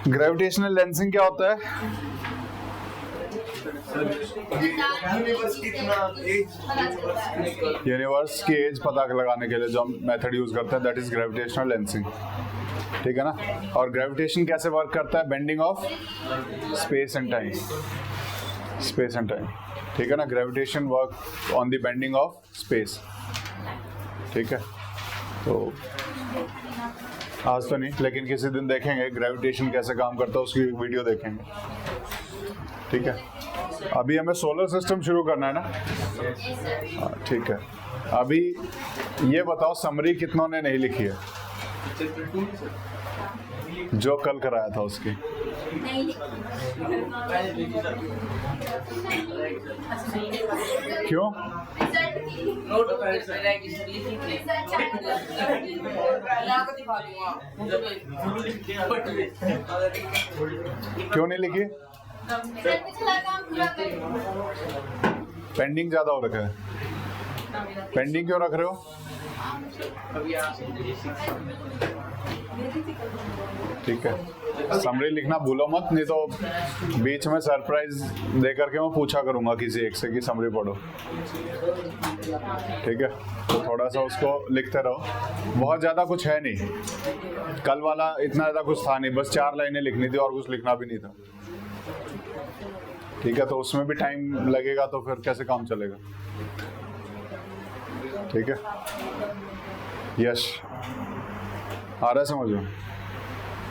Gravitational lensing क्या होता है? यूनिवर्स की एज पता लगाने के लिए जो हम मेथड यूज करते हैं दैट इज ग्रेविटेशनल लेंसिंग, ठीक है ना। और ग्रेविटेशन कैसे वर्क करता है? Bending of space and time, space and time, ठीक है ना। Gravitation work on the bending of space, ठीक है। तो आज तो नहीं, लेकिन किसी दिन देखेंगे ग्रेविटेशन कैसे काम करता है, उसकी एक वीडियो देखेंगे, ठीक है। अभी हमें सोलर सिस्टम शुरू करना है ना, ठीक है। अभी ये बताओ समरी कितनों ने नहीं लिखी है जो कल कराया था उसकी? क्यों? क्यों नहीं लिखी? पेंडिंग ज्यादा हो रखा है। पेंडिंग क्यों रख रहे हो? ठीक है, समरी लिखना भूलो मत, नहीं तो बीच में सरप्राइज दे करके मैं पूछा करूंगा किसी एक से कि समरी पढ़ो, ठीक है। तो थोड़ा सा उसको लिखते रहो, बहुत ज़्यादा कुछ है नहीं, कल वाला इतना ज़्यादा कुछ था नहीं, बस 4 लाइनें लिखनी थी और कुछ लिखना भी नहीं था, ठीक है। तो उसमें भी टाइम लगेगा तो फिर कैसे काम चलेगा, ठीक है। यश आ रहा है समझ में?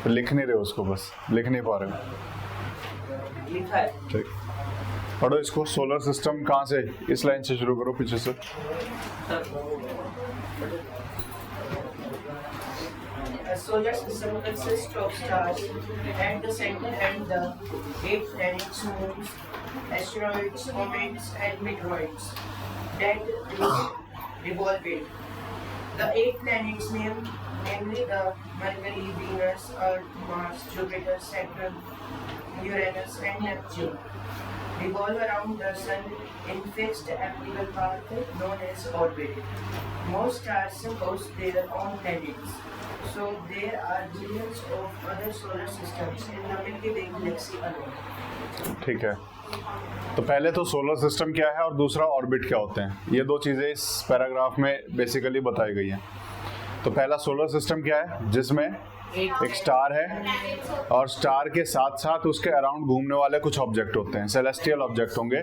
लिख नहीं रहे उसको, बस लिख नहीं पा रहे हो, ठीक। पढ़ो इसको। सोलर सिस्टम कहाँ से? इस लाइन से शुरू करो, पीछे से। A solar system consists of stars at the center and the 8 planets, moons, asteroids, comets, and meteoroids that revolve it. The 8 planets namely the Mercury, Venus, Earth, Mars, Jupiter, Saturn, Uranus, and Neptune, revolve around the Sun in fixed elliptical path known as orbit. Most stars host their own planets, so there are billions of other solar systems in the Milky Way galaxy alone. ठीक है, तो पहले तो solar system क्या है और दूसरा orbit क्या होते हैं, ये दो चीज़ें इस पैराग्राफ में बेसिकली बताई गई हैं। तो पहला सोलर सिस्टम क्या है, जिसमें एक स्टार है और स्टार के साथ साथ उसके अराउंड घूमने वाले कुछ ऑब्जेक्ट होते हैं, सेलेस्टियल ऑब्जेक्ट होंगे।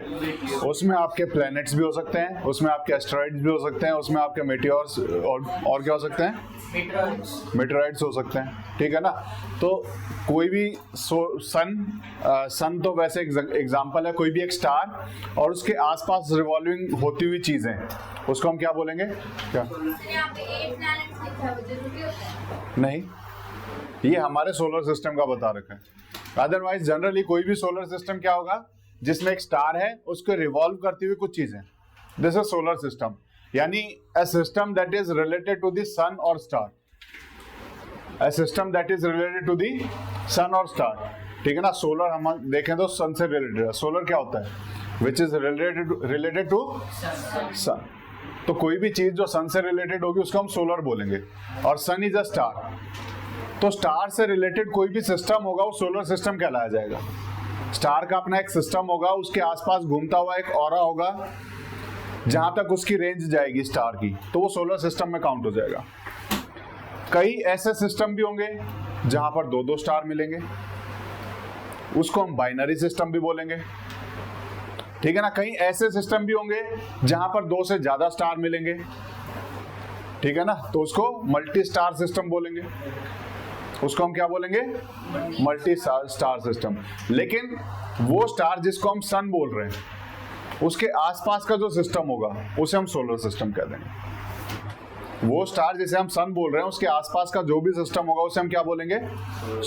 उसमें आपके प्लैनेट्स भी हो सकते हैं, उसमें आपके एस्टेरॉइड्स भी हो सकते हैं, उसमें आपके मेटियोर्स और क्या हो सकते हैं? मेटेराइड्स हो सकते हैं, ठीक है ना। तो कोई भी सन तो वैसे एग्जांपल है, कोई भी एक स्टार और उसके आसपास रिवॉल्विंग होती हुई चीजें, उसको हम क्या बोलेंगे? क्या? नहीं, ये हमारे सोलर सिस्टम का बता रखा है। अदरवाइज जनरली कोई भी सोलर सिस्टम क्या होगा, जिसमें एक स्टार है उसको रिवॉल्व करती हुई कुछ चीजें, दिस इज सोलर सिस्टम। यानी a system that is related to the sun or star, a system that is related to the sun or star, ठीक है ना। सोलर हम देखें तो सन से रिलेटेड है। सोलर क्या होता है? विच इज रिलेटेड टू सन। तो कोई भी चीज जो सन से रिलेटेड होगी उसको हम सोलर बोलेंगे, और सन इज अ स्टार। तो स्टार से रिलेटेड कोई भी सिस्टम होगा वो सोलर सिस्टम कहलाया जाएगा। स्टार का अपना एक सिस्टम होगा, उसके आसपास घूमता हुआ एक ऑरा होगा, जहां तक उसकी रेंज जाएगी स्टार की, तो वो सोलर सिस्टम में काउंट हो जाएगा। कई ऐसे सिस्टम भी होंगे जहां पर 2-2 स्टार मिलेंगे, उसको हम बाइनरी सिस्टम भी बोलेंगे, ठीक है ना। कई ऐसे सिस्टम भी होंगे जहां पर 2 से ज्यादा स्टार मिलेंगे, ठीक है ना, तो उसको मल्टी स्टार सिस्टम बोलेंगे। उसको हम क्या बोलेंगे? Multi star system. लेकिन वो स्टार जिसको हम सन बोल रहे हैं, उसके आसपास का जो सिस्टम होगा उसे हम सोलर सिस्टम कह देंगे। वो स्टार जिसे हम सन बोल रहे हैं उसके आसपास का जो भी सिस्टम होगा उसे हम क्या बोलेंगे?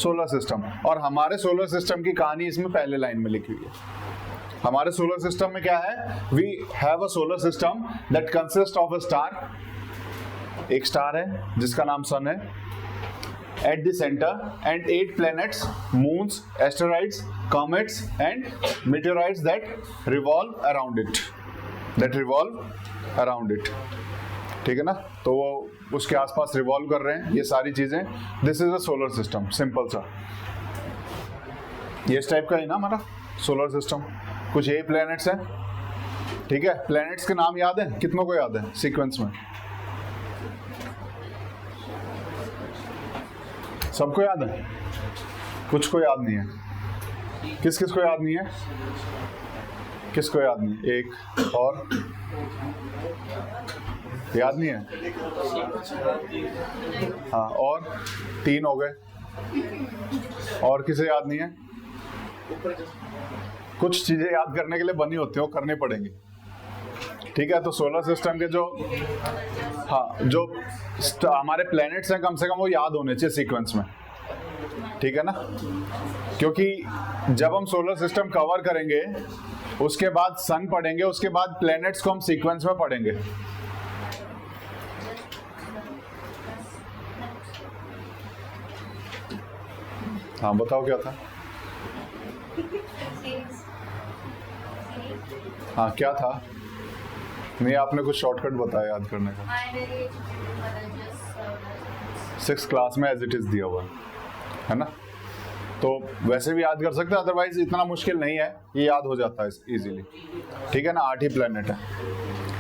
Solar system. और हमारे सोलर सिस्टम की कहानी इसमें पहले लाइन में लिखी हुई है। हमारे सोलर सिस्टम में क्या है? We have a solar system that consist of a star. एक स्टार है जिसका नाम सन है, at the center, and 8 planets, moons, asteroids, comets, and meteorites that revolve around it. ठीक है ना। तो वो उसके आसपास रिवॉल्व कर रहे हैं, ये सारी चीजें। This is a solar system, simple सा। ये इस टाइप का है ना हमारा सोलर सिस्टम, कुछ यही प्लैनेट्स हैं, ठीक है। प्लैनेट्स के नाम याद है, कितनों को याद है सीक्वेंस में? सबको याद है, कुछ को याद नहीं है। किस किस को याद नहीं है? किसको याद नहीं? एक और याद नहीं है? हाँ, और 3 हो गए। और किसे याद नहीं है? कुछ चीजें याद करने के लिए बनी होती हैं, वो करनी पड़ेंगी, ठीक है। तो सोलर सिस्टम के जो जो हमारे प्लैनेट्स हैं कम से कम वो याद होने चाहिए सीक्वेंस में, ठीक है ना। क्योंकि जब हम सोलर सिस्टम कवर करेंगे उसके बाद सन पढ़ेंगे, उसके बाद प्लैनेट्स को हम सीक्वेंस में पढ़ेंगे। हाँ बताओ क्या था? हाँ क्या था? नहीं, आपने कुछ शॉर्टकट बताया याद करने का। 6th क्लास में एज इट इज दिया हुआ है ना, तो वैसे भी याद कर सकते हैं, अदरवाइज इतना मुश्किल नहीं है, ये याद हो जाता है इजीली, ठीक है ना। 8 ही प्लेनेट है,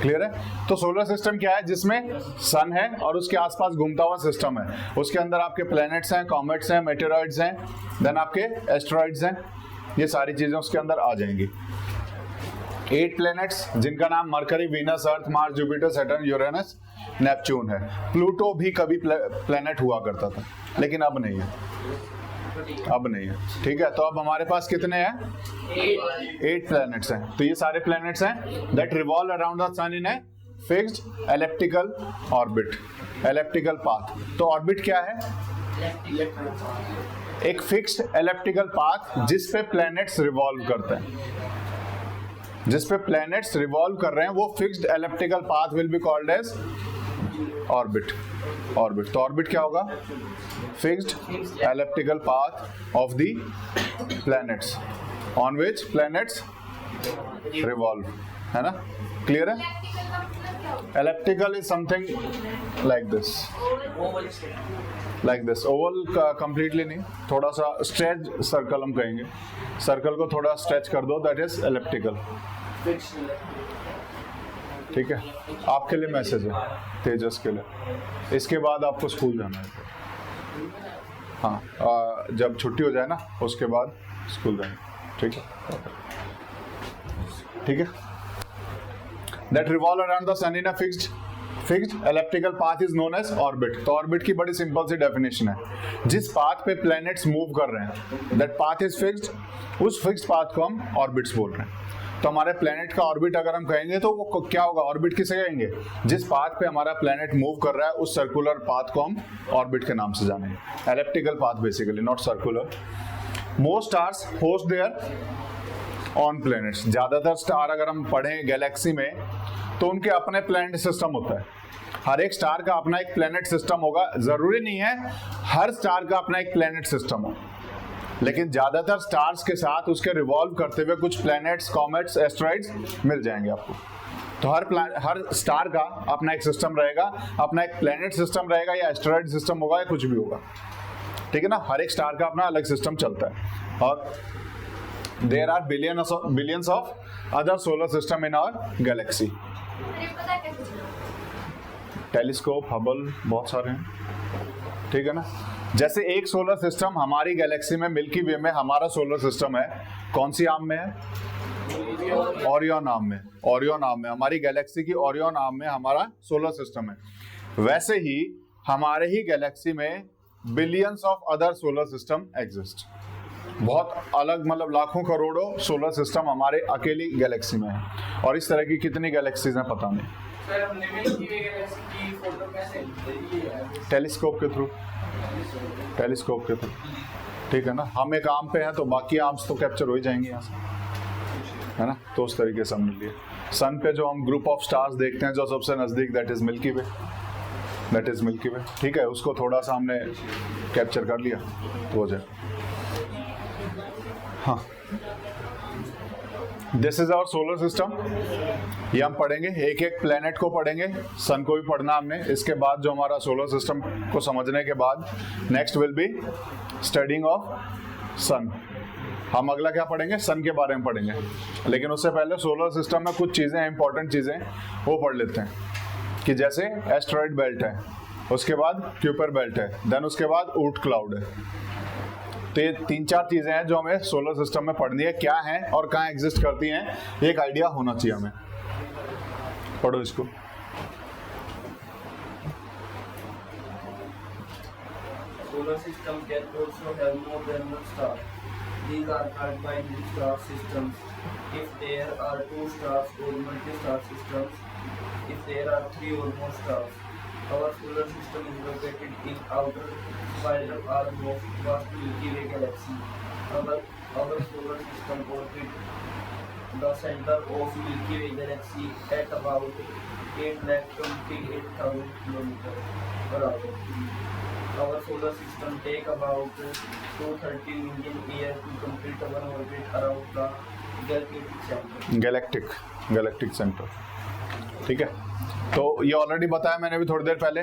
क्लियर है। तो सोलर सिस्टम क्या है? जिसमें सन है और उसके आसपास घूमता हुआ सिस्टम है, उसके अंदर आपके प्लैनेट्स हैं, कॉमेट्स हैं, मेटेरॉइड्स हैं, देन आपके एस्टेरॉइड्स हैं, ये सारी चीजें उसके अंदर आ जाएंगी। 8 प्लैनेट्स जिनका नाम Mercury, Venus, Earth, Mars, Jupiter, Saturn, Uranus, Neptune है। प्लूटो भी कभी प्लैनेट हुआ करता था, लेकिन अब नहीं है, अब नहीं है, ठीक है। तो अब हमारे पास कितने हैं? 8 प्लैनेट्स हैं। तो ये सारे प्लैनेट्स हैं that revolve around the sun in a fixed elliptical orbit, elliptical path. तो ऑर्बिट क्या है? एक फिक्स्ड एलिप्टिकल पाथ जिस पे प्लैनेट्स रिवॉल्व करते हैं, जिस पे प्लैनेट्स रिवॉल्व कर रहे हैं, वो fixed elliptical path will be called as orbit. Orbit, तो ऑर्बिट क्या होगा? Fixed elliptical path of the planets on which planets revolve, है ना, क्लियर है। Elliptical is something like this, like this. Oval का कंप्लीटली नहीं, थोड़ा सा स्ट्रेच सर्कल हम कहेंगे, सर्कल को थोड़ा स्ट्रेच कर दो, दैट इज एलिप्टिकल, ठीक है। आपके लिए मैसेज है, तेजस के लिए। इसके बाद आपको स्कूल जाना है, हाँ, जब छुट्टी हो जाए ना उसके बाद स्कूल जाएंगे, ठीक है, ठीक है। That revolve around the sun in a fixed elliptical path is known as orbit. तो ऑर्बिट की बड़ी सिंपल सी डेफिनेशन है, जिस पाथ पे प्लैनेट्स मूव कर रहे हैं, दैट पाथ इज फिक्स्ड, उस फिक्स्ड पाथ को हम ऑर्बिट्स बोल रहे हैं। तो हमारे प्लैनेट का ऑर्बिट अगर हम कहेंगे तो वो क्या होगा? ऑर्बिट किसे कहेंगे? जिस पाथ पे हमारा प्लैनेट मूव कर रहा है उस सर्कुलर पाथ को हम ऑर्बिट के नाम से जानेंगे। Elliptical path basically, not circular. Most stars host their own planets. ज्यादातर स्टार अगर हम पढ़ें गैलेक्सी में तो उनके अपने प्लैनेट सिस्टम होता है। हर एक स्टार का अपना एक प्लैनेट सिस्टम होगा। जरूरी नहीं है हर स्टार का अपना एक प्लैनेट सिस्टम हो, लेकिन ज्यादातर स्टार्स के साथ उसके रिवॉल्व करते हुए कुछ प्लैनेट्स, कॉमेट्स, एस्टेरॉइड्स मिल जाएंगे आपको। तो हर स्टार का अपना एक सिस्टम रहेगा, अपना एक प्लैनेट सिस्टम रहेगा, या एस्टेरॉइड सिस्टम होगा, या कुछ भी होगा, ठीक है ना। हर एक स्टार का अपना अलग सिस्टम चलता है। और there are billions of other solar system in our galaxy. Telescope, Hubble, बहुत सारे हैं, ठीक है ना। जैसे एक सोलर सिस्टम हमारी गैलेक्सी में, मिल्की वे में हमारा सोलर सिस्टम है, कौन सी आर्म में है? ओरियन आर्म में। ओरियन आर्म में, हमारी गैलेक्सी की ओरियन आर्म में हमारा सोलर सिस्टम है। वैसे ही हमारे ही गैलेक्सी में billions of other solar system exist. बहुत अलग, मतलब लाखों करोड़ों सोलर सिस्टम हमारे अकेली गैलेक्सी में है। और इस तरह की कितनी गैलेक्सीज हैं पता नहीं। सर, हमने मिल्की वे गैलेक्सी की फोटो कैसे ली है? टेलीस्कोप के थ्रू, टेलीस्कोप के थ्रू, ठीक है ना। हम एक आर्म पे हैं तो बाकी आर्म्स तो कैप्चर हो ही जाएंगे यहाँ से, है ना। तो उस तरीके से हमने लिए। सन पे जो हम ग्रुप ऑफ स्टार्स देखते हैं जो सबसे नजदीक, that is Milky Way, that is Milky Way, ठीक है। उसको थोड़ा सा हमने कैप्चर कर लिया तो हो जाए। हाँ, this is our solar system. ये हम पढ़ेंगे, एक एक प्लेनेट को पढ़ेंगे, सन को भी पढ़ना हमने। इसके बाद जो हमारा सोलर सिस्टम को समझने के बाद next will be studying of sun, हम अगला क्या पढ़ेंगे, सन के बारे में पढ़ेंगे, लेकिन उससे पहले सोलर सिस्टम में कुछ चीजें इंपॉर्टेंट चीजें वो पढ़ लेते हैं कि जैसे एस्टेरॉयड बेल्ट है, उसके बाद क्यूपर बेल्ट है, देन उसके बाद ऊट क्लाउड है। तो ये 3-4 चीजें हैं जो हमें सोलर सिस्टम में पढ़नी है, क्या है और कहाँ एग्जिस्ट करती हैं, एक आइडिया होना चाहिए हमें। पढ़ो इसको। Solar system can also have more than one star. These are called binary star systems. If there are 2 stars or multi-star systems, if there are 3 or more stars. Our solar system is located in outer spiral arm of vast Milky Way galaxy. Our solar system orbits the center of Milky Way galaxy at about 8,28,000 km/h. Our solar system take about 230 million years to complete our orbit around the galactic center. Galactic centre, ठीक है। तो ये already बताया मैंने भी थोड़ी देर पहले,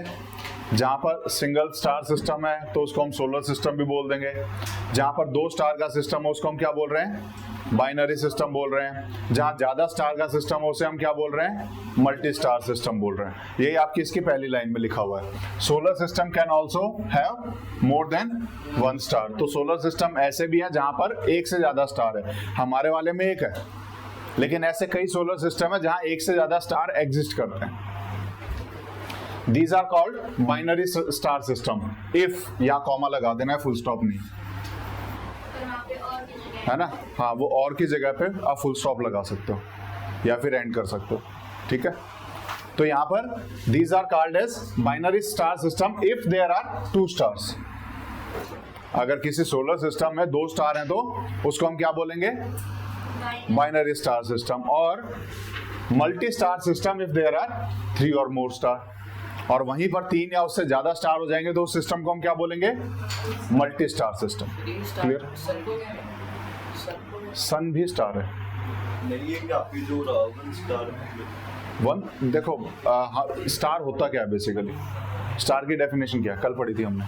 जहां पर सिंगल स्टार सिस्टम है तो उसको हम सोलर सिस्टम भी बोल देंगे, जहां पर 2 स्टार का सिस्टम है उसको हम क्या बोल रहे हैं, बाइनरी सिस्टम बोल रहे हैं, जहां ज्यादा स्टार का सिस्टम है उसे हम क्या बोल रहे हैं, मल्टी स्टार सिस्टम बोल रहे हैं। यही आपकी इसकी पहली लाइन में लिखा हुआ है। Solar system can also have more than 1 star. तो सोलर सिस्टम ऐसे भी है जहां पर एक से ज्यादा स्टार है, हमारे वाले में एक है, लेकिन ऐसे कई सोलर सिस्टम है जहां एक से ज्यादा स्टार एग्जिस्ट करते हैं। These are called binary star system. If या कॉमा लगा देना है, फुल स्टॉप नहीं, है ना। हाँ, वो और की जगह पे आप फुल स्टॉप लगा सकते हो या फिर एंड कर सकते हो, ठीक है। तो यहाँ पर these are called as binary star system if there are 2 stars. अगर किसी सोलर सिस्टम में 2 स्टार हैं तो उसको हम क्या बोलेंगे, बाइनरी स्टार सिस्टम। और multi star system if there are 3 और मोर स्टार। और वहीं पर 3 या उससे ज्यादा स्टार हो जाएंगे तो उस सिस्टम को हम क्या बोलेंगे, मल्टी स्टार सिस्टम। क्लियर। सन भी स्टार है, नहीं है कि आपकी जो वन स्टार वन। देखो स्टार होता क्या है बेसिकली, स्टार की डेफिनेशन क्या है, कल पढ़ी थी हमने,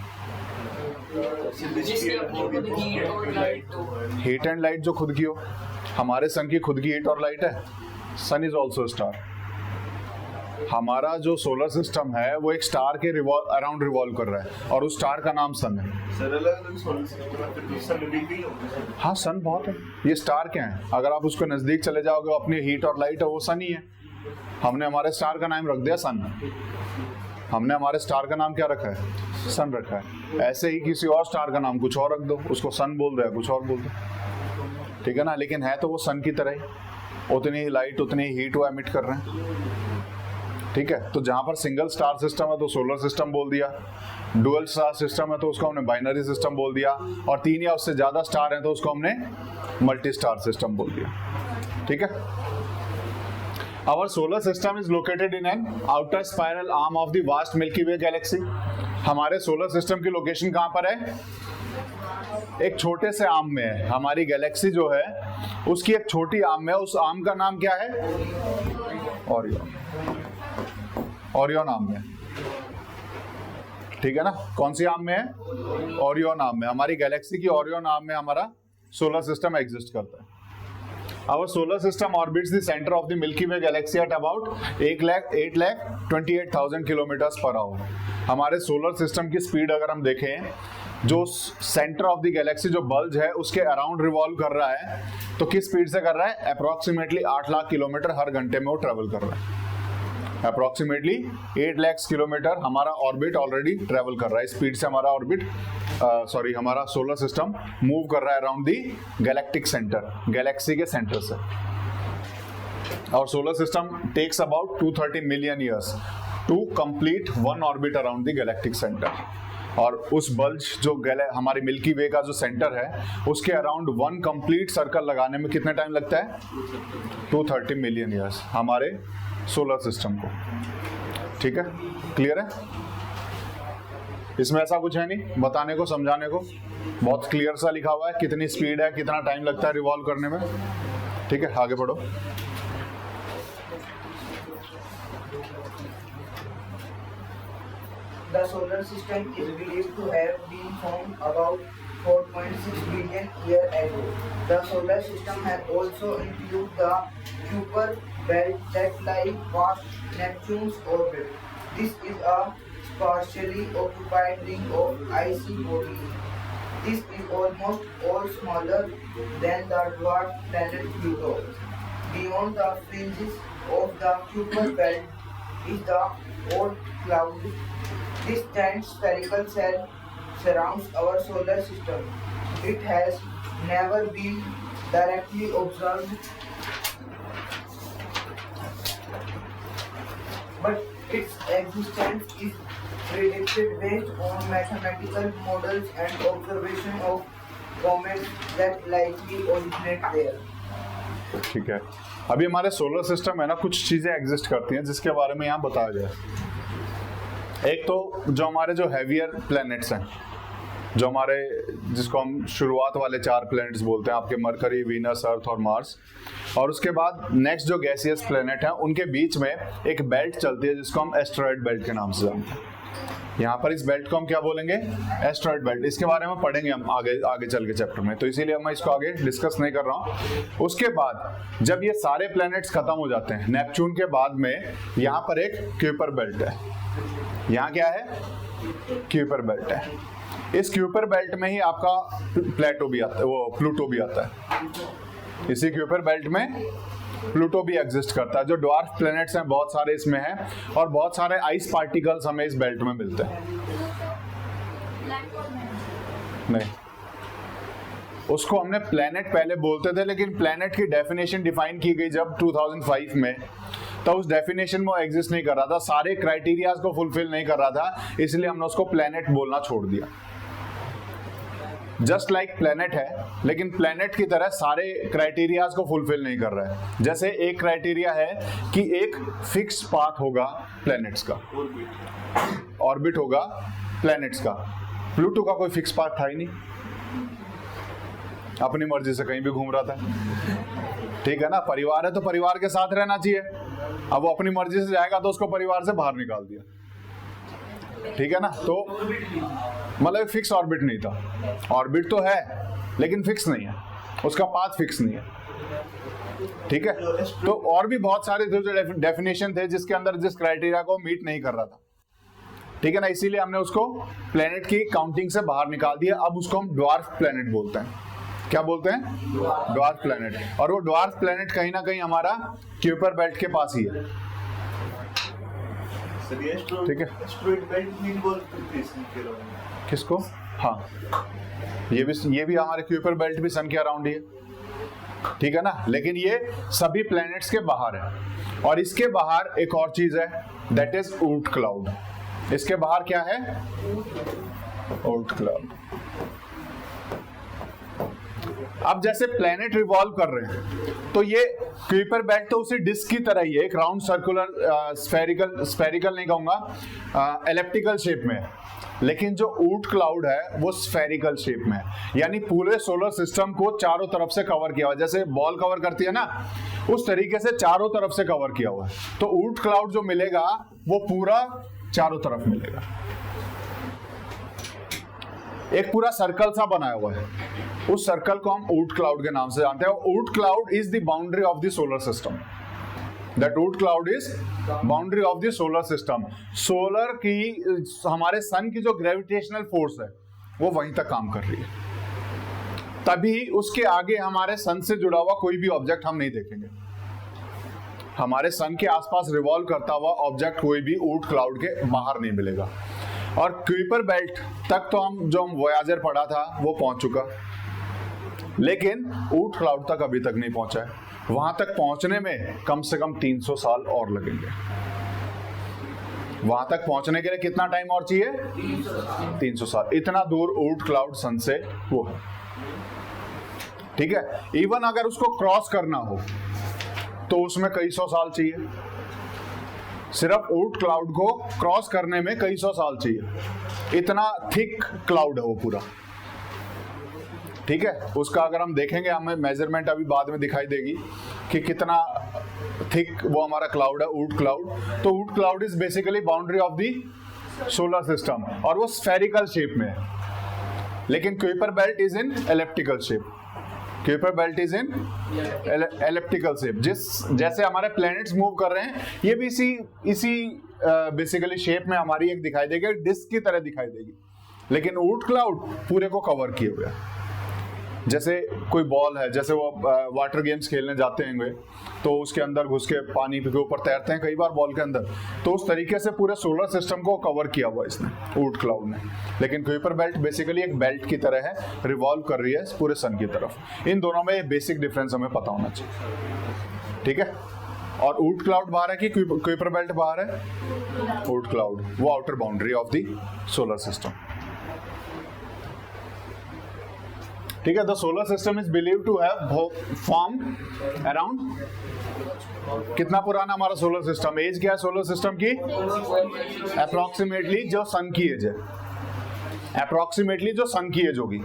हीट एंड लाइट जो खुद की हो। हमारे सन की खुद की हीट और लाइट है, सन इज ऑल्सो स्टार। हमारा जो सोलर सिस्टम है वो एक स्टार के अराउंड रिवॉल्व कर रहा है और उस स्टार का नाम सन है। सर अलग-अलग सोलर सिस्टम सन भी नहीं होगा। हाँ, सन बहुत है। ये स्टार क्या है, अगर आप उसको नजदीक चले जाओगे अपनी हीट और लाइट है वो सन ही है। हमने हमारे स्टार का नाम रख दिया सन, हमने हमारे स्टार का नाम क्या रखा है, सन रखा है। ऐसे ही किसी और स्टार का नाम कुछ और रख दो, उसको सन बोल दो या कुछ और बोल दो, ठीक है ना। लेकिन है तो वो सन की तरह ही, उतनी ही लाइट उतनी ही हीट वो एमिट कर रहे हैं, ठीक है। तो जहां पर सिंगल स्टार सिस्टम है तो सोलर सिस्टम बोल दिया, डुअल स्टार सिस्टम है तो उसको हमने बाइनरी सिस्टम बोल दिया, और 3 या उससे ज्यादा स्टार हैं तो उसको हमने मल्टी स्टार सिस्टम बोल दिया, ठीक है। Our solar system is located in an outer spiral arm of the vast Milky Way galaxy. हमारे सोलर सिस्टम की लोकेशन कहां पर है, एक छोटे से आर्म में है। हमारी गैलेक्सी जो है उसकी एक छोटी आर्म में है, उस आर्म का नाम क्या है, ओरियन। ओरियन आर्म में, ठीक है ना। कौन सी आर्म में है, ओरियन आर्म में। हमारी गैलेक्सी की ओरियन आर्म में हमारा सोलर सिस्टम एग्जिस्ट करता है। Our solar system orbits the center of the Milky Way galaxy at about 8,28,000 kilometers per hour. हमारे सोलर सिस्टम की स्पीड अगर हम देखें, जो सेंटर ऑफ द गैलेक्सी जो बल्ज है उसके अराउंड रिवॉल्व कर रहा है, तो किस स्पीड से कर रहा है, अप्रोक्सीमेटली 8 लाख किलोमीटर हर घंटे में वो ट्रेवल कर रहा है। अप्रोक्सीमेटली 8 लाख किलोमीटर हमारा ऑर्बिट ऑलरेडी ट्रेवल कर रहा है। स्पीड से हमारा ऑर्बिट हमारा सोलर सिस्टम मूव कर रहा है around the galactic centre, galaxy के सेंटर से। और solar system takes about 230 million years to complete one orbit around the galactic centre. और उस बल्ज जो हमारी मिल्की वे का जो सेंटर है उसके अराउंड वन कंप्लीट सर्कल लगाने में कितना टाइम लगता है, 230 मिलियन ईयर्स हमारे सोलर सिस्टम को, ठीक है। क्लियर है, इसमें ऐसा कुछ है नहीं बताने को समझाने को, बहुत क्लियर सा लिखा हुआ है कितनी स्पीड है, कितना टाइम लगता है रिवॉल्व करने में, ठीक है। आगे बढ़ो। The solar system is believed to have been formed about 4.6 billion years ago. The solar system has also included the Kuiper belt that lies past Neptune's orbit. This is a partially occupied ring of icy body. This is almost all smaller than the dwarf planet Pluto. Beyond the fringes of the Kuiper belt is the Oort cloud. This giant spherical cell surrounds our solar system. It has never been directly observed, but its existence is predicted based on mathematical models and observation of comets that likely originate there. ठीक है, अभी हमारे solar system है ना, कुछ चीजें exist करती हैं जिसके बारे में यहाँ बताया जाए। एक तो जो हमारे जो हैवियर प्लैनेट्स हैं, जो हमारे जिसको हम शुरुआत वाले 4 प्लैनेट्स बोलते हैं, आपके मरकरी, वीनस, अर्थ और मार्स, और उसके बाद नेक्स्ट जो गैसियस प्लैनेट हैं उनके बीच में एक बेल्ट चलती है जिसको हम एस्टेरॉयड बेल्ट के नाम से जानते हैं। यहाँ पर इस बेल्ट को हम क्या बोलेंगे? Asteroid belt. इसके बारे में पढ़ेंगे हम आगे चल के चैप्टर में, तो इसीलिए मैं इसको आगे डिस्कस नहीं कर रहा हूँ। उसके बाद जब ये सारे प्लैनेट्स खत्म हो जाते हैं, नेपच्यून के बाद में यहाँ पर एक क्यूपर बेल्ट है। यहाँ क्या है? क्यूपर बेल्ट है। इस क्यूपर बेल्ट में ही आपका प्लेटो भी आता है, वो प्लूटो भी आता है। इसी क्यूपर बेल्ट में प्लूटो भी एग्जिस्ट करता है। जो ड्वार्फ प्लैनेट्स हैं बहुत सारे इसमें हैं, और बहुत सारे आइस पार्टिकल्स हमें इस बेल्ट में मिलते हैं। नहीं, उसको हमने प्लैनेट पहले बोलते थे, लेकिन प्लैनेट की डेफिनेशन डिफाइन की गई जब 2005 में, तो उस डेफिनेशन में एग्जिस्ट नहीं कर रहा था, सारे क्राइटेरियाज को फुलफिल नहीं कर रहा था, इसलिए हमने उसको प्लैनेट बोलना छोड़ दिया। जस्ट लाइक प्लैनेट है, लेकिन प्लैनेट की तरह सारे क्राइटेरियाज को फुलफिल नहीं कर रहा है। जैसे एक क्राइटेरिया है कि एक फिक्स पाथ होगा प्लैनेट्स का, ऑर्बिट होगा प्लैनेट्स का। प्लूटो का कोई फिक्स पाथ था ही नहीं, अपनी मर्जी से कहीं भी घूम रहा था। ठीक है ना, परिवार है तो परिवार के साथ रहना चाहिए। अब वो अपनी मर्जी से जाएगा तो उसको परिवार से बाहर निकाल दिया। ठीक है ना, तो मतलब फिक्स ऑर्बिट नहीं था। ऑर्बिट तो है लेकिन फिक्स नहीं है, उसका पाथ फिक्स नहीं है। ठीक है, तो और भी बहुत सारे जो डेफिनेशन थे जिसके अंदर जिस क्राइटेरिया को मीट नहीं कर रहा था। ठीक है ना, इसीलिए हमने उसको प्लेनेट की काउंटिंग से बाहर निकाल दिया। अब उसको हम ड्वार्फ प्लेनेट बोलते हैं। क्या बोलते हैं? Dwarf planet. और वो ड्वार्फ प्लेनेट कहीं ना कहीं हमारा क्यूपर बेल्ट के पास ही है। ठीक है, किसको? हाँ, ये भी हमारे क्यूपर बेल्ट भी सन के अराउंड ही है। ठीक है ना, लेकिन ये सभी प्लैनेट्स के बाहर है। और इसके बाहर एक और चीज है, दैट इज ऊर्ट क्लाउड। इसके बाहर क्या है? Oort cloud. अब जैसे प्लैनेट रिवॉल्व कर रहे हैं, तो ये क्यूपर बेल्ट तो उसी डिस्क की तरह ही है, एक राउंड सर्कुलर स्फेरिकल नहीं कहूंगा, एलिप्टिकल शेप में है। लेकिन जो ऊर्ट क्लाउड है वो स्फेरिकल शेप में है, यानी पूरे सोलर सिस्टम को चारों तरफ से कवर किया हुआ है। जैसे बॉल कवर करती है ना, उस तरीके से चारों तरफ से कवर किया हुआ है। तो ऊर्ट क्लाउड जो मिलेगा वो पूरा चारों तरफ मिलेगा, एक पूरा सर्कल सा बनाया हुआ है। उस सर्कल को हम ऊर्ट क्लाउड के नाम से जानते हैं। Oort cloud is the boundary of the solar system. That Oort cloud is boundary of the solar system. Solar की, हमारे सन की जो ग्रेविटेशनल फोर्स है वो वहीं तक काम कर रही है, तभी उसके आगे हमारे सन से जुड़ा हुआ कोई भी ऑब्जेक्ट हम नहीं देखेंगे। हमारे सन के आसपास रिवॉल्व करता हुआ ऑब्जेक्ट कोई भी ऊर्ट क्लाउड के बाहर नहीं मिलेगा। और क्यूपर बेल्ट तक तो हम वोयाजर पढ़ा था वो पहुंच चुका, लेकिन ऊर्ट क्लाउड तक अभी तक नहीं पहुंचा है। वहां तक पहुंचने में कम से कम 300 साल और लगेंगे। वहां तक पहुंचने के लिए कितना टाइम और चाहिए? 300 साल। इतना दूर ऊर्ट क्लाउड सन से वो है। ठीक है, इवन अगर उसको क्रॉस करना हो तो उसमें कई सौ साल चाहिए। सिर्फ ऊर्ट क्लाउड को क्रॉस करने में कई सौ साल चाहिए, इतना थिक क्लाउड है वो पूरा। ठीक है, उसका अगर हम देखेंगे, हमें मेजरमेंट अभी बाद में दिखाई देगी कि कितना थिक वो हमारा क्लाउड है, ऊर्ट क्लाउड। तो Oort cloud is basically boundary of the solar system, और वो स्फेरिकल शेप में है। लेकिन Kuiper belt is in elliptical shape. Kuiper belt is in elliptical shape. जैसे हमारे प्लैनेट्स मूव कर रहे हैं, ये भी इसी बेसिकली शेप में हमारी एक दिखाई देगी, डिस्क की तरह दिखाई देगी। लेकिन ऊट क्लाउड पूरे को कवर किए हुए है। जैसे कोई बॉल है, जैसे वो वाटर गेम्स खेलने जाते हैं तो उसके अंदर घुस के पानी के ऊपर तैरते हैं कई बार बॉल के अंदर, तो उस तरीके से पूरे सोलर सिस्टम को कवर किया हुआ इसने, ऊट क्लाउड ने। लेकिन क्यूपर बेल्ट बेसिकली एक बेल्ट की तरह है, रिवॉल्व कर रही है पूरे सन की तरफ। इन दोनों में बेसिक डिफरेंस हमें पता होना चाहिए, ठीक है। और ऊट क्लाउड बाहर है कि क्यूपर बेल्ट बाहर है? ऊट क्लाउड वो outer boundary of the solar system, ठीक है। The solar system is believe to have form around, कितना पुराना हमारा सोलर सिस्टम? एज क्या है सोलर सिस्टम की? अप्रोक्सीमेटली जो सन की एज है, अप्रोक्सीमेटली जो सन की एज होगी,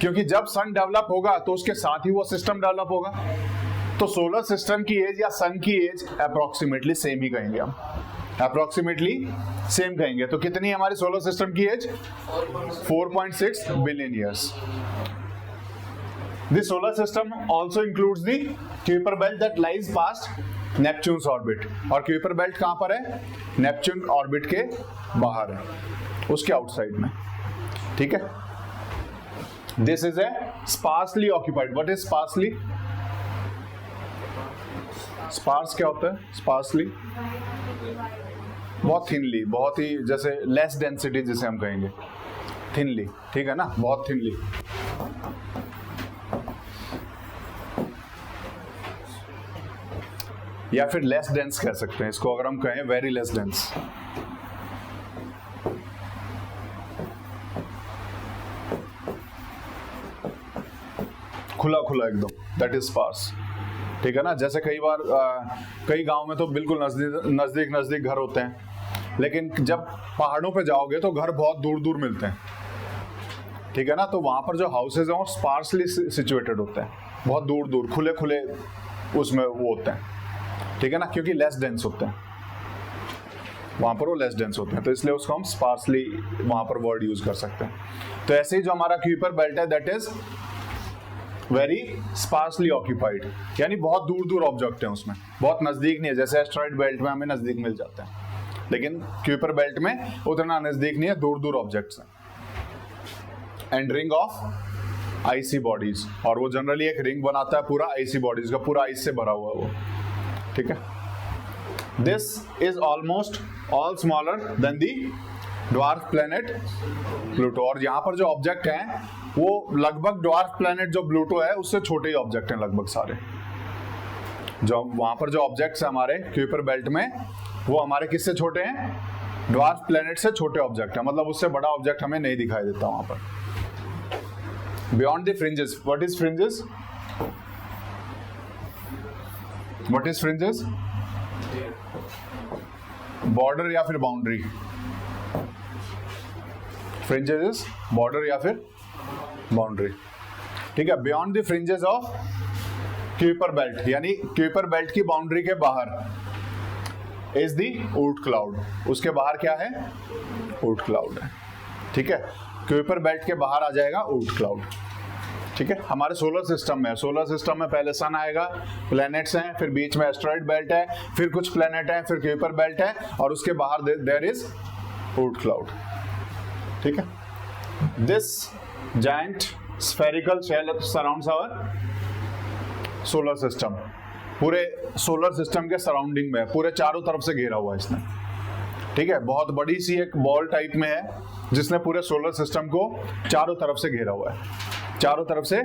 क्योंकि जब सन डेवलप होगा तो उसके साथ ही वो सिस्टम डेवलप होगा। तो सोलर सिस्टम की एज या सन की एज अप्रोक्सीमेटली सेम ही कहेंगे हम, अप्रोक्सीमेटली सेम कहेंगे। तो कितनी है हमारी सोलर सिस्टम की age? 4.6 billion years. The solar system also includes the Kuiper belt that lies past Neptune's orbit। और Kuiper belt कहाँ पर है? Neptune orbit के बाहर है, उसके आउटसाइड में, ठीक है। This is a sparsely occupied। What is sparsely? Sparse क्या होता है? Sparsely बहुत थिनली, बहुत ही जैसे लेस डेंसिटी जिसे हम कहेंगे, थिनली, ठीक है ना, बहुत थिनली। या फिर लेस डेंस कह सकते हैं इसको, अगर हम कहें वेरी लेस डेंस। खुला खुला एकदम, दैट इज स्पार्स, ठीक है ना। जैसे कई बार कई गांव में तो बिल्कुल नजदीक घर होते हैं, लेकिन जब पहाड़ों पे जाओगे तो घर बहुत दूर दूर मिलते हैं, ठीक है ना। तो वहां पर जो हाउसेज हैं वो स्पार्सली सिचुएटेड होते हैं, बहुत दूर दूर खुले खुले उसमें वो होते हैं, ठीक है ना, क्योंकि लेस डेंस होते हैं वहां पर, वो लेस डेंस होते हैं, तो इसलिए उसको हम स्पार्सली वहां पर वर्ड यूज कर सकते हैं। तो ऐसे ही जो हमारा क्यूपर बेल्ट है that is very sparsely occupied, यानी बहुत दूर दूर ऑब्जेक्ट है उसमें, बहुत नजदीक नहीं है। जैसे एस्टेरॉइड बेल्ट में हमें नजदीक मिल जाते हैं, लेकिन क्यूपर बेल्ट में उतना नजदीक नहीं है, दूर दूर ऑब्जेक्ट्स हैं। And ring of icy bodies, और वो जनरली एक रिंग बनाता है पूरा आइसी बॉडीज का, पूरा आइस से भरा हुआ है वो, ठीक है। This is almost all smaller than the dwarf planet Pluto. और यहाँ पर जो ऑब्जेक्ट हैं वो लगभग ड्वार्फ प्लेनेट जो प्लूटो है उससे छोटे ही ऑब्जेक्ट हैं लगभग सारे। जो वहां पर जो ऑब्जेक्ट्स हैं हमारे क्यूपर बेल्ट में, वो हमारे किससे छोटे हैं? ड्वार्फ प्लेनेट से छोटे ऑब्जेक्ट हैं, मतलब उससे बड़ा ऑब्जेक्ट हमें नहीं दिखाई देता वहां पर। Beyond the fringes, what is fringes? What is fringes? Border या फिर बाउंड्री? फ्रिंजेस इज बॉर्डर या फिर बाउंड्री, ठीक है। Beyond the fringes of Kuiper belt, यानी क्यूपर बेल्ट की बाउंड्री के बाहर इज द ऊट क्लाउड। उसके बाहर क्या है? ऊट क्लाउड है, ठीक है। क्यूपर बेल्ट के बाहर आ जाएगा ऊट क्लाउड, ठीक है। हमारे सोलर सिस्टम में, सोलर सिस्टम में पहले सन आएगा, प्लैनेट्स हैं, फिर बीच में एस्टेरॉइड बेल्ट है, फिर कुछ प्लैनेट है, फिर क्यूपर बेल्ट है, और उसके बाहर देयर इज ऊट क्लाउड, ठीक है। This giant spherical shell surrounds our solar system. पूरे सोलर सिस्टम के सराउंडिंग में, पूरे चारों तरफ से घेरा हुआ है इसने, ठीक है। बहुत बड़ी सी एक बॉल टाइप में है जिसने पूरे सोलर सिस्टम को चारों तरफ से घेरा हुआ है। चारों तरफ से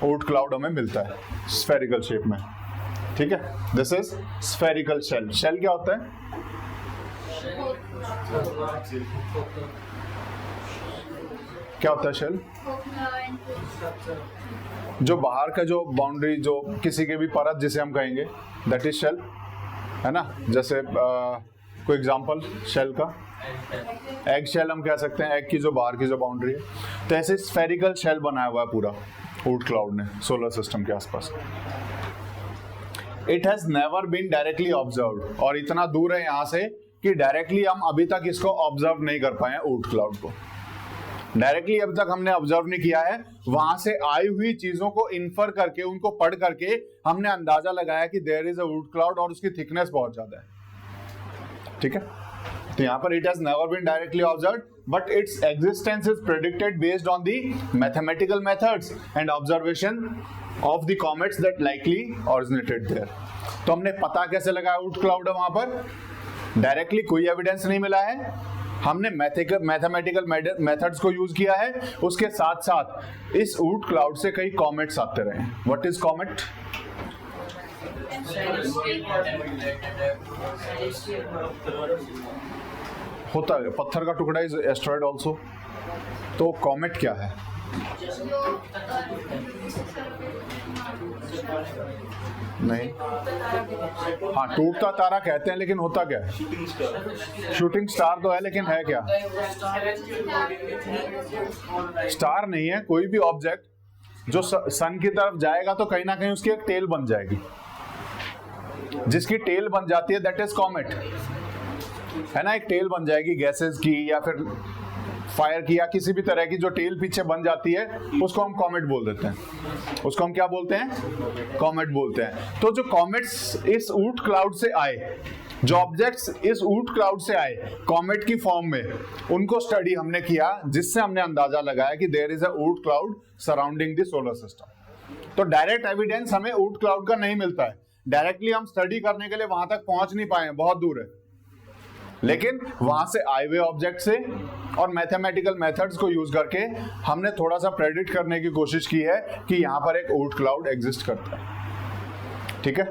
ऊट क्लाउड हमें मिलता है स्फेरिकल शेप में, ठीक है। This is spherical shell. Shell क्या होता है? क्या होता है शेल? जो बाहर का जो बाउंड्री, जो किसी के भी परत जिसे हम कहेंगे, दैट इज शेल, है ना। जैसे कोई एग्जांपल शेल का, एग शेल हम कह सकते हैं, एग की जो बाहर की जो बाउंड्री है। तो ऐसे स्फेरिकल शेल बनाया हुआ है पूरा ऊट क्लाउड ने सोलर सिस्टम के आसपास। It has never been directly observed, और इतना दूर है यहाँ से कि डायरेक्टली हम अभी तक इसको ऑब्जर्व नहीं कर पाए हैं ऊट क्लाउड को। डायरेक्टली अभी तक हमने ऑब्जर्व नहीं किया है, वहां से आई हुई चीजों को इन्फर करके, उनको पढ़ करके हमने अंदाजा लगाया कि there is a Oort cloud और उसकी थिकनेस बहुत ज्यादा है। ठीक है, तो यहां पर it has never been directly observed but its existence is predicted based on the mathematical methods and observation of the comets that likely originated there. तो हमने पता कैसे लगाया वुड क्लाउड है वहां पर? डायरेक्टली कोई एविडेंस नहीं मिला है, हमने मैथमेटिकल मेथड्स को यूज किया है, उसके साथ साथ इस वुड क्लाउड से कई कॉमेट्स आते रहे। What is comet? होता है पत्थर का टुकड़ा इज एस्ट्रॉइड आल्सो। तो कॉमेट क्या है? नहीं, हाँ टूटता तारा कहते हैं, लेकिन होता क्या है? Shooting star. शूटिंग स्टार तो है, लेकिन है क्या? स्टार नहीं है, कोई भी ऑब्जेक्ट जो सन की तरफ जाएगा तो कहीं ना कहीं उसकी एक टेल बन जाएगी, जिसकी टेल बन जाती है दैट इज कॉमेट, है ना। एक टेल बन जाएगी गैसेस की या फिर फायर की या किसी भी तरह की, जो टेल पीछे बन जाती है उसको हम कॉमेट बोल देते हैं। उसको हम क्या बोलते हैं? कॉमेट बोलते हैं। तो जो कॉमेट्स इस वुड क्लाउड से आए, जो ऑब्जेक्ट्स इस वुड क्लाउड से आए कॉमेट की फॉर्म में, उनको स्टडी हमने किया, जिससे हमने अंदाजा लगाया कि there is a Oort cloud surrounding the solar system. तो डायरेक्ट एविडेंस हमें वुड क्लाउड का नहीं मिलता है, डायरेक्टली हम स्टडी करने के लिए वहां तक पहुंच नहीं पाए, बहुत दूर है, लेकिन वहां से आए हुए ऑब्जेक्ट से और मैथमेटिकल मेथड्स को यूज करके हमने थोड़ा सा प्रेडिक्ट करने की कोशिश की है कि यहां पर एक वुड क्लाउड एग्जिस्ट करता है। ठीक है,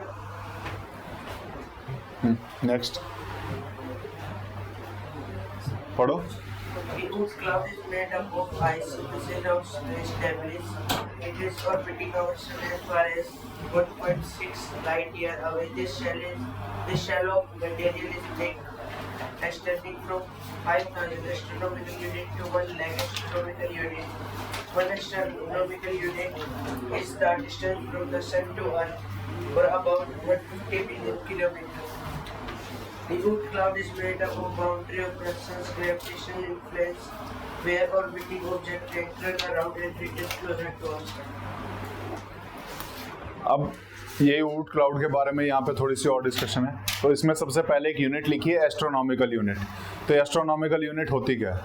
नेक्स्ट पढ़ो। The wood cloud is made up of ice pieces of space debris. It is orbiting our sun as far as 1.6 light year away. This shallow material is thick, extending from 5,000 astronomical units to 1 lakh astronomical unit. 1 astronomical unit is the distance from the sun to Earth, or about 150 million kilometers. The wood cloud is made up of boundary of the sun's gravitational influence, where orbiting objects turn around and return closer to us. अब ये would cloud के बारे में यहाँ पे थोड़ी सी और discussion है। तो इसमें सबसे पहले एक यूनिट लिखी है एस्ट्रोनॉमिकल यूनिट। तो एस्ट्रोनॉमिकल यूनिट होती क्या है?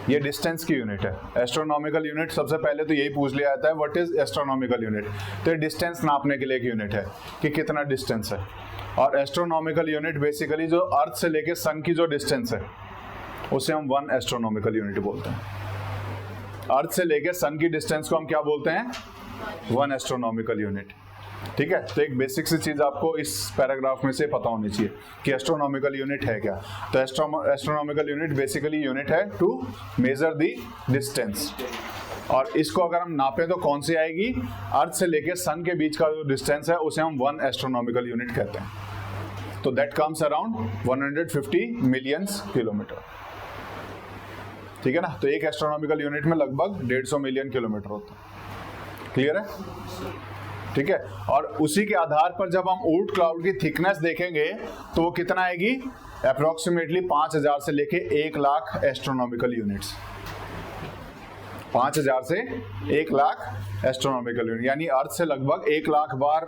ये डिस्टेंस की यूनिट है। एस्ट्रोनॉमिकल यूनिट सबसे पहले तो यही पूछ लिया जाता है, व्हाट इज एस्ट्रोनॉमिकल यूनिट। तो ये डिस्टेंस नापने के लिए एक यूनिट है कि कितना डिस्टेंस है। और एस्ट्रोनॉमिकल यूनिट बेसिकली जो अर्थ से लेके सन की जो डिस्टेंस है उसे हम 1 एस्ट्रोनॉमिकल यूनिट बोलते हैं। अर्थ से लेके सन की डिस्टेंस को हम क्या बोलते हैं? 1 एस्ट्रोनॉमिकल यूनिट। ठीक है, तो एक बेसिक सी चीज आपको इस पैराग्राफ में से पता होनी चाहिए कि एस्ट्रोनॉमिकल यूनिट है क्या। तो एस्ट्रोनॉमिकल यूनिट बेसिकली यूनिट है टू मेजर द डिस्टेंस। और इसको अगर हम नापें तो कौन सी आएगी? अर्थ से लेके सन के बीच का जो डिस्टेंस है उसे हम 1 एस्ट्रोनॉमिकल यूनिट कहते हैं। तो that comes around 150 million kilometre. ठीक है ना, तो एक एस्ट्रोनॉमिकल यूनिट में लगभग 150 मिलियन किलोमीटर होता है। क्लियर है? ठीक है, और उसी के आधार पर जब हम वुड क्लाउड की थिकनेस देखेंगे तो वो कितना आएगी? अप्रोक्सीमेटली 5000 से लेके 1 लाख एस्ट्रोनॉमिकल यूनिट्स। 5000 से 1 लाख एस्ट्रोनॉमिकल यूनिट, यानी अर्थ से लगभग 1 लाख बार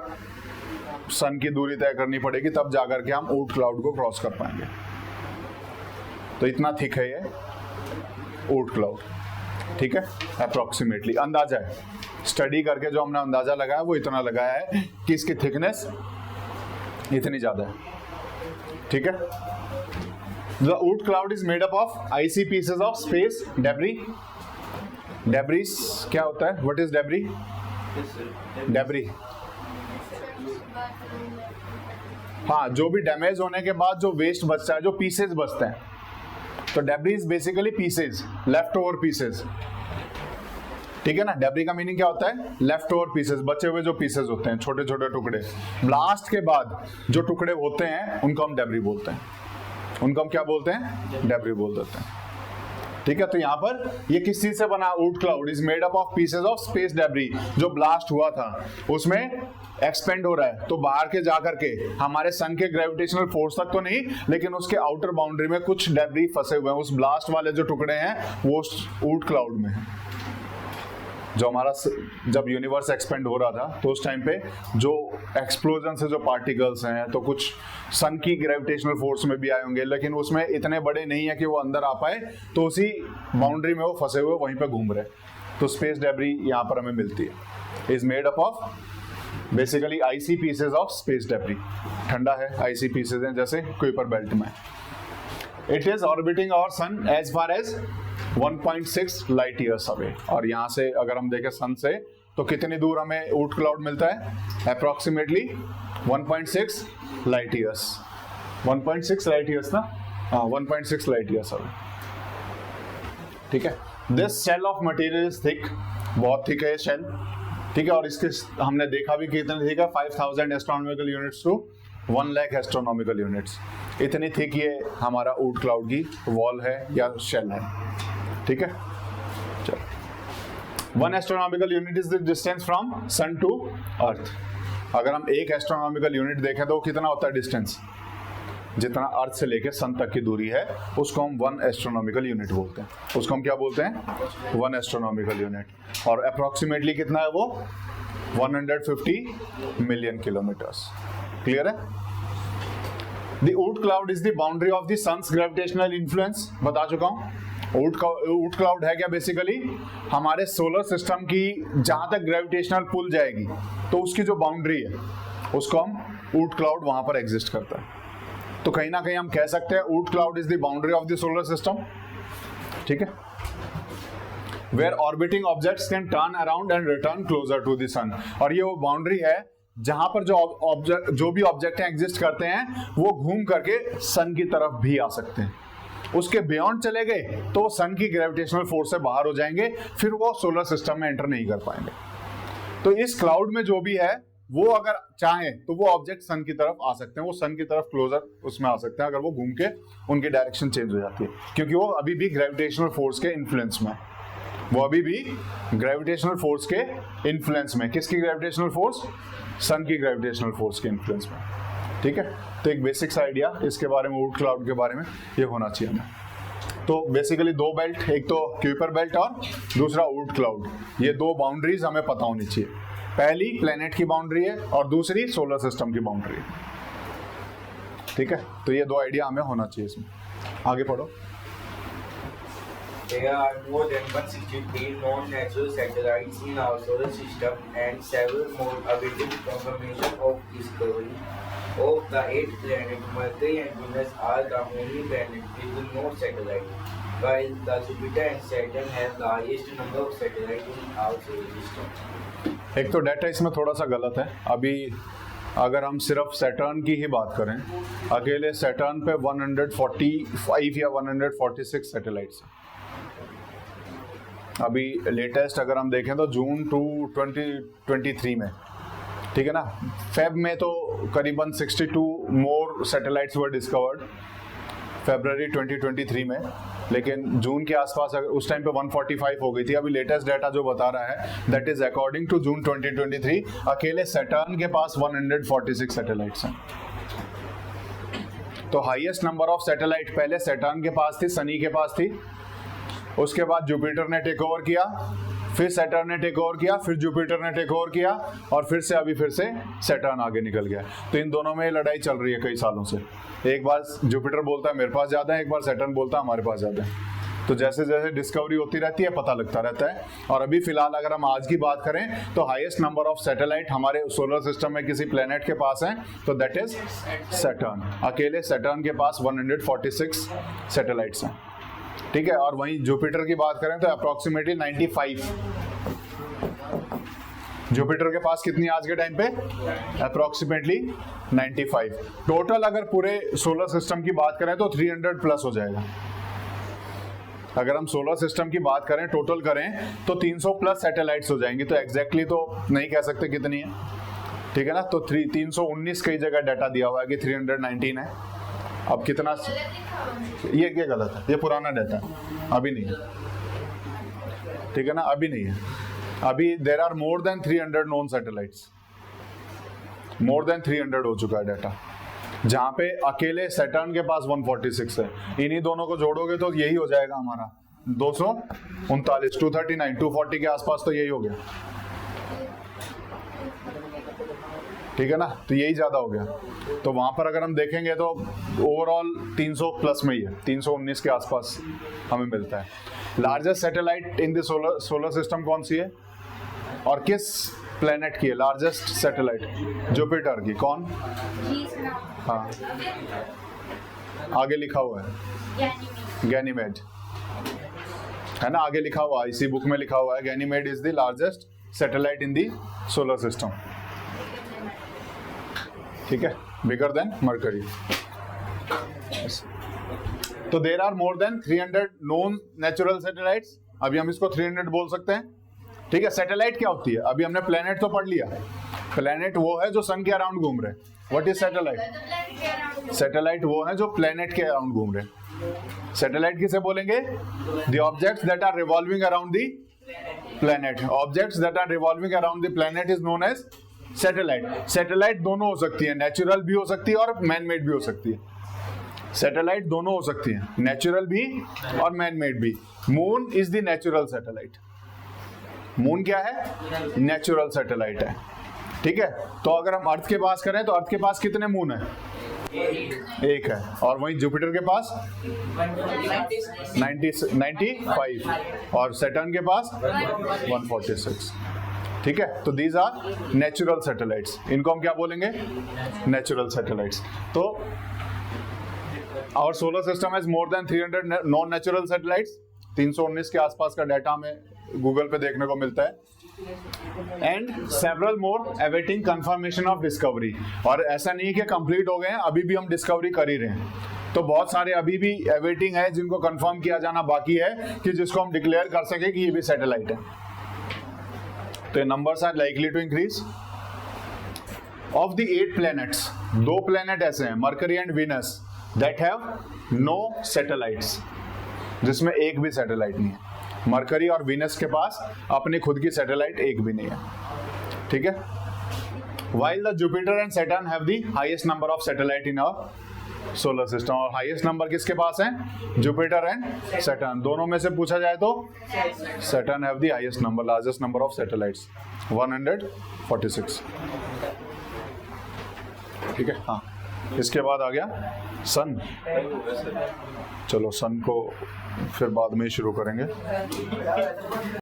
सन की दूरी तय करनी पड़ेगी, तब जाकर के हम वुड क्लाउड को क्रॉस कर पाएंगे। तो इतना थिक है ये वुड क्लाउड। ठीक है, अप्रोक्सीमेटली अंदाजा है, स्टडी करके जो हमने अंदाजा लगाया वो इतना लगाया है कि इसकी थिकनेस इतनी ज्यादा है। ठीक है, the Oort cloud is made up of icy pieces of space debris. Debris क्या होता है? What is debris? डेब्री, हाँ, जो भी डैमेज होने के बाद जो वेस्ट बचता है, जो पीसेस बचते हैं, तो debris is basically pieces, left over pieces. ठीक है ना, डेब्री का मीनिंग क्या होता है? लेफ्ट ओवर पीसेस, बचे हुए जो पीसेस होते हैं, छोटे छोटे टुकड़े, ब्लास्ट के बाद जो टुकड़े होते हैं उनको हम डेब्री बोलते हैं। उनको हम क्या बोलते हैं? डेब्री बोल देते हैं। ठीक है, तो यहाँ पर ये किस चीज से बना? ऊट cloud is made up of pieces of space debris, जो ब्लास्ट हुआ था उसमें एक्सपेंड हो रहा है, तो बाहर के जाकर के हमारे सन के ग्रेविटेशनल फोर्स तक तो नहीं, लेकिन उसके आउटर बाउंड्री में कुछ डेब्री फंसे हुए हैं। उस ब्लास्ट वाले जो टुकड़े हैं वो ऊट क्लाउड में है। जो हमारा जब यूनिवर्स एक्सपेंड हो रहा था तो उस टाइम पे जो एक्सप्लोजन से जो पार्टिकल्स हैं, तो कुछ सन की ग्रेविटेशनल फोर्स में भी आए होंगे, लेकिन उसमें इतने बड़े नहीं है कि वो अंदर आ पाए, तो उसी बाउंड्री में वो फंसे हुए वहीं पे घूम रहे। तो स्पेस डेब्री यहाँ पर हमें मिलती है। Is made up of basically icy pieces of space debris. ठंडा है, आईसी पीसेस हैं जैसे कुइपर बेल्ट में। It is orbiting our sun as far as 1.6 light years away. और यहाँ से अगर हम देखें सन से तो कितनी दूर हमें ऊट क्लाउड मिलता है? Approximately 1.6 light years. 1.6 light years ना? हाँ, 1.6 लाइट ईयर्स अवे। ठीक है। This shell of material is thick, बहुत थिक है ये शेल। ठीक है, और इसके हमने देखा भी कितने थिक है, 5000 astronomical units to 1 lakh astronomical units. इतनी थिक ये हमारा ऊट क्लाउड की वॉल है या शेल है। ठीक है, चलो। 1 astronomical unit is the distance from sun to earth. अगर हम 1 एस्ट्रोनॉमिकल यूनिट देखें तो वो कितना होता है डिस्टेंस? जितना अर्थ से लेकर सन तक की दूरी है उसको हम 1 एस्ट्रोनॉमिकल यूनिट बोलते हैं। उसको हम क्या बोलते हैं? 1 एस्ट्रोनॉमिकल यूनिट। और अप्रोक्सीमेटली कितना है वो? 150 मिलियन किलोमीटर्स। क्लियर है? The Oort cloud is the boundary of the sun's gravitational influence. बता चुका हूं। ऊट क्लाउड है क्या? बेसिकली हमारे सोलर सिस्टम की जहां तक ग्रेविटेशनल पुल जाएगी तो उसकी जो बाउंड्री है उसको हम ऊट क्लाउड वहां पर एग्जिस्ट करता है। तो कहीं ना कहीं हम कह सकते हैं Oort cloud is the boundary of the solar system. ठीक है, where orbiting objects can turn around and return closer to the sun. और ये वो बाउंड्री है जहां पर जो भी ऑब्जेक्ट एग्जिस्ट करते हैं वो घूम करके सन की तरफ भी आ सकते हैं। उसके बियॉन्ड चले गए तो वो सन की ग्रेविटेशनल फोर्स से बाहर हो जाएंगे, फिर वो सोलर सिस्टम में एंटर नहीं कर पाएंगे। तो इस क्लाउड में जो भी है वो अगर चाहें तो वो ऑब्जेक्ट सन की तरफ आ सकते हैं, वो सन की तरफ क्लोजर उसमें आ सकते हैं अगर वो घूम के उनकी डायरेक्शन चेंज हो जाती है, क्योंकि वो अभी भी ग्रेविटेशनल फोर्स के इन्फ्लुएंस में। वो अभी भी ग्रेविटेशनल फोर्स के इन्फ्लुएंस में। किसकी ग्रेविटेशनल फोर्स? सन की ग्रेविटेशनल फोर्स के इन्फ्लुएंस में। ठीक है, तो एक बेसिक सा आइडिया इसके बारे में, ऊट क्लाउड के बारे में ये होना चाहिए हमें। तो बेसिकली 2 बेल्ट, एक तो क्यूपर बेल्ट और दूसरा ऊट क्लाउड, ये 2 बाउंड्रीज हमें पता होनी चाहिए। पहली प्लेनेट की बाउंड्री है और दूसरी सोलर सिस्टम की बाउंड्री है। ठीक है, तो ये 2 आइडिया हमें होना चाहिए इसमें। आगे पढ़ो। There are more than 163 known natural satellites in our solar system, and several more awaiting confirmation of discovery. Of the 8 planets, Mercury and Venus are the only planets with no satellite, while the Jupiter and Saturn have the highest number of satellites in our solar system. एक तो data इसमें थोड़ा सा गलत है। अभी अगर हम सिर्फ सैटर्न की ही बात करें, अकेले सैटर्न पे 145 या 146 सैटेलाइट्स हैं। अभी लेटेस्ट अगर हम देखें तो जून 2023 में, ठीक है ना, फेब में तो करीबन 62 मोर सैटेलाइट्स वर डिस्कवर्ड फरवरी 2023 में, लेकिन जून के आसपास उस टाइम पे 145 हो गई थी। अभी लेटेस्ट डाटा जो बता रहा है that is according to June 2023, अकेले सैटर्न के पास 146 सैटेलाइट्स हैं। तो हाईएस्ट नंबर ऑफ सैटेलाइट पहले सैटर्न के पास थी, सनी के पास थी, उसके बाद जुपिटर ने टेक ओवर किया, फिर सैटर्न ने टेक ओवर किया, फिर जुपिटर ने टेक ओवर किया, और फिर से अभी फिर से सैटर्न आगे निकल गया। तो इन दोनों में लड़ाई चल रही है कई सालों से। एक बार जुपिटर बोलता है मेरे पास ज़्यादा है, एक बार सैटर्न बोलता है हमारे पास ज़्यादा है। तो जैसे जैसे डिस्कवरी होती रहती है पता लगता रहता है। और अभी फिलहाल अगर हम आज की बात करें तो हाईएस्ट नंबर ऑफ सैटेलाइट हमारे सोलर सिस्टम में किसी प्लेनेट के पास है तो दैट इज सैटर्न। अकेले सैटर्न के पास 146 सैटेलाइट्स हैं। ठीक है, और वहीं जुपिटर की बात करें तो अप्रोक्सीमेटली 95। जुपिटर के पास कितनी आज के टाइम पे? अप्रोक्सीमेटली 95। टोटल अगर पूरे सोलर सिस्टम की बात करें तो 300 प्लस हो जाएगा। अगर हम सोलर सिस्टम की बात करें, टोटल करें तो 300 प्लस सैटेलाइट्स हो जाएंगी। तो एग्जैक्टली तो नहीं कह सकते कितनी है, ठीक है ना। तो 319 कई जगह डाटा दिया हुआ है कि 319 है। अब कितना, ये गलत है, ये पुराना डाटा है, अभी नहीं है, ठीक है ना, अभी नहीं है। अभी there are more than 300 known satellites, more than 300 हो चुका है डाटा, जहां पे अकेले सैटर्न के पास 146 है। इन्हीं दोनों को जोड़ोगे तो यही हो जाएगा हमारा 239, 239, 240 के आसपास तो यही हो गया, ठीक है ना, तो यही ज्यादा हो गया। तो वहां पर अगर हम देखेंगे तो ओवरऑल 300 प्लस में ही है, 319 के आसपास हमें मिलता है। Largest satellite in the solar system कौन सी है और किस प्लेनेट की है लार्जेस्ट सैटेलाइट? जुपिटर की। कौन? हाँ, आगे लिखा हुआ है गैनीमेड, है ना, आगे लिखा हुआ है, इसी बुक में लिखा हुआ है Ganymede is the largest satellite in the solar system, ठीक है, बिगर देन मरकरी। तो there are more than 300 known natural satellites. अभी हम इसको 300 बोल सकते हैं, ठीक है। सैटेलाइट क्या होती है? अभी हमने प्लेनेट तो पढ़ लिया, प्लेनेट वो है जो सन के अराउंड घूम रहे। What is satellite? सैटेलाइट वो है जो प्लेनेट के अराउंड घूम रहे। सैटेलाइट किसे बोलेंगे? The objects that are revolving around the planet. Objects that are revolving around the planet is known as satellite. Satellite दोनों हो सकती है, नेचुरल भी हो सकती है और मैन मेड भी हो सकती है। सैटेलाइट दोनों हो सकती है, नेचुरल भी और मैन मेड भी। Moon is the natural satellite. Moon क्या है? नेचुरल सैटेलाइट है, ठीक है। तो अगर हम अर्थ के पास करें तो अर्थ के पास कितने मून है? एक है। और वहीं जुपिटर के पास 95 और सैटर्न के पास 146, ठीक है। तो दीज आर नेचुरल सैटेलाइट्स। इनको हम क्या बोलेंगे? Natural satellites. तो our solar system has more than 300 non natural satellites. 319 के आसपास का डाटा हमें गूगल पे देखने को मिलता है। And several more awaiting confirmation of discovery. और ऐसा नहीं है कि कंप्लीट हो गए हैं, अभी भी हम डिस्कवरी कर ही रहे हैं। तो बहुत सारे अभी भी अवेटिंग है जिनको कंफर्म किया जाना बाकी है कि जिसको हम डिक्लेयर कर सके कि ये भी सैटेलाइट है। तो ये numbers are likely to increase. Of the 8 planets, 2 planet ऐसे हैं, Mercury and Venus, that have no satellites, जिसमें एक भी सैटेलाइट नहीं है। मरकरी और वीनस के पास अपनी खुद की सैटेलाइट एक भी नहीं है, ठीक है। While the Jupiter and Saturn have the highest number of satellite in our solar system. और हाईएस्ट नंबर किसके पास है? Jupiter and Saturn. दोनों में से पूछा जाए तो Saturn have the highest number, largest number of satellites, 146, ठीक है। हाँ, इसके बाद आ गया सन। चलो सन को फिर बाद में ही शुरू करेंगे।